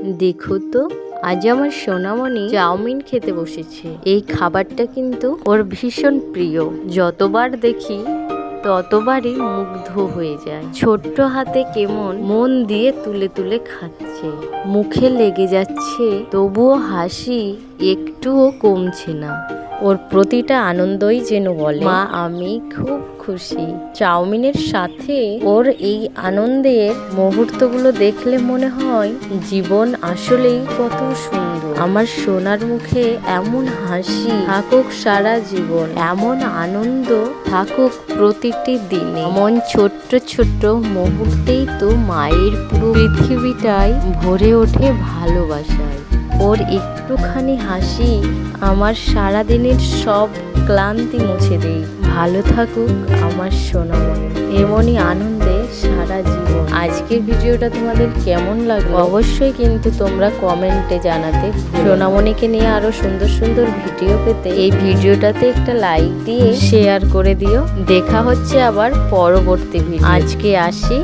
দেখো তো, আজ আমার সোনামণি চাউমিন খেতে বসেছে। এই খাবারটা কিন্তু ওর ভীষণ প্রিয়। যতবার দেখি ততবারই মুগ্ধ হয়ে যায়। ছোট্ট হাতে কেমন মন দিয়ে তুলে তুলে খাচ্ছে, মুখে লেগে যাচ্ছে, তবুও হাসি একটুও কমছে না। ওর প্রতিটা আনন্দই যেন বলে, মা আমি খুব খুশি। চাউমিনের সাথে ওর এই আনন্দের মুহূর্তগুলো দেখলে মনে হয় জীবন আসলেই কত সুন্দর। আমার সোনার মুখে এমন হাসি থাকুক সারা জীবন, এমন আনন্দ থাকুক প্রতিটি দিনে। এমন ছোট্ট ছোট্ট মুহূর্তেই তো মায়ের পুরো পৃথিবীটাই ভরে ওঠে ভালোবাসায়। ওর একটুখানি হাসি আমার সারাদিনের সব ক্লান্তি মুছে দেয়। ভালো থাকুক আমার সোনামণি, এমনই আনন্দে সারা জীবন। আজকের ভিডিওটা তোমাদের কেমন লাগলো অবশ্যই কিন্তু তোমরা কমেন্টে জানাতে। সোনামণিকে নিয়ে আরো সুন্দর সুন্দর ভিডিও পেতে এই ভিডিওটাতে একটা লাইক দিয়ে শেয়ার করে দিও। দেখা হচ্ছে আবার পরবর্তী ভিডিও। আজকে আসি।